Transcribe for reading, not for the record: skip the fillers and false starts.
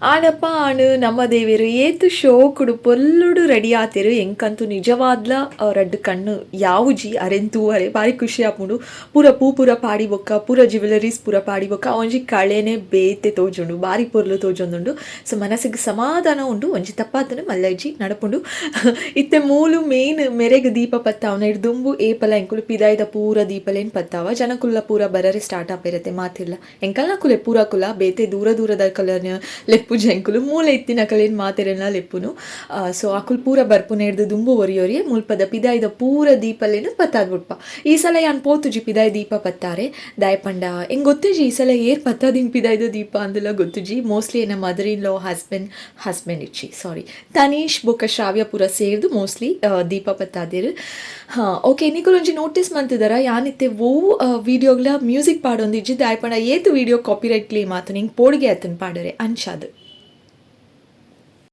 ಆನಪ್ಪ ಆಣು ನಮ್ಮ ದೇವಿರು ಏತು ಶೋ ಕುಡು ಪೊಲ್ಲುಡು ರೆಡಿ ಆತೆರು ಎಂಕಂತೂ ನಿಜವಾದ್ಲ ರಡ್ಡು ಕಣ್ಣು ಯಾವುಜಿ ಅರೆಂತೂ ಅರೆ ಬಾರಿ ಖುಷಿ ಆಪುಂಡು ಪೂರ ಪಾಡಿ ಬೊಕ್ಕ ಪೂರ ಜ್ಯುವೆಲರೀಸ್ ಪೂರ ಪಾಡಿ ಬೊಕ್ಕ ಒಂಜಿ ಕಳೆನೆ ಬೇತೆ ತೋಜುಂಡು ಬಾರಿ ಪೊರ್ಲು ತೋಜೊಂದುಂಡು. ಸೊ ಮನಸ್ಸಿಗೆ ಸಮಾಧಾನ ಉಂಡು ಒಂಜಿ ತಪ್ಪಾತನು ಮಲ್ಲಜ್ಜಿ ನಡಪುಂಡು ಇತ್ತೆ ಮೂಲು ಮೇನ್ ಮೆರೆಗ್ ದೀಪ ಪತ್ತಾವನ ಇಡ್ ದುಂಬು ಏಪಲ ಎಂಕುಲು ಪಿದಾಯ್ದ ಪೂರ ದೀಪಲೇನ್ ಪತ್ತಾವ ಜನಕುಲ್ಲ ಪೂರ ಬರರೆ ಸ್ಟಾರ್ಟ್ ಆಪಿರತ್ತೆ ಮಾತಿಲ್ಲ ಎಂಕಲ್ನ ಕುಲೆ ಪೂರ ಕುಲ ಬೇತೆ ದೂರದ ಕಲರ್ನ ಲೆಪ್ಪು ಜಂಕುಲು ಮೂಲೆ ಇತ್ತಿನ ಕಲೇನು ಮಾತೆರೆಲ್ಲ ಲೆಪ್ಪುನು. ಸೊ ಅಕುಲ್ ಪೂರ ಬರ್ಪುನ ಹಿಡ್ದು ದುಂಬು ಒರಿಯೊರಿಯೆ ಮುಲ್ಪದ ಪಿದಾಯ್ದ ಪೂರ ದೀಪಲೇನು ಪತ್ತಾದ್ ಬಿಡ್ಪ. ಈ ಸಲ ಯಾನ್ ಪೋತುಜಿ ಪಿದಾಯ್ ದೀಪ ಪತ್ತಾರೆ ದಾಯಪಂಡ ಹೆಂಗೆ ಗೊತ್ತುಜಿ ಈ ಸಲ ಏರ್ ಪತ್ತಾದಿಂಗ್ ಪಿದಾಯ್ದ ದೀಪ ಅಂದೆಲ್ಲ ಗೊತ್ತುಜಿ. ಮೋಸ್ಟ್ಲಿ ನಮ್ಮ ಮದರ್ ಇನ್ ಲಾ ಹಸ್ಬೆಂಡ್ ಇಚ್ಚಿ ಸಾರಿ ತನೀಶ್ ಬೊಕ್ಕ ಶ್ರಾವ್ಯ ಪೂರ ಸೇರ್ದು ಮೋಸ್ಟ್ಲಿ ದೀಪ ಪತ್ತಾದಿರು. ಓಕೆ ನಿಕುಲೊಂಜಿ ನೋಟಿಸ್ ಮಂತಿದಾರ ಯಾನಿತ್ತೆ ಓ ವಿಡಿಯೋಗ್ಲ ಮ್ಯೂಸಿಕ್ ಪಾಡೊಂದಿಜ್ಜಿ ದಾಯಪಂಡ ಏತು ವಿಡಿಯೋ ಕಾಪಿರೈಟ್ ಕ್ಲೇಮ್ ಆತು ನಿಂಗೆ ಪೋಡಿಗೆ ಆತನ್ ಪಾಡರೆ ಅಂಚಾದು.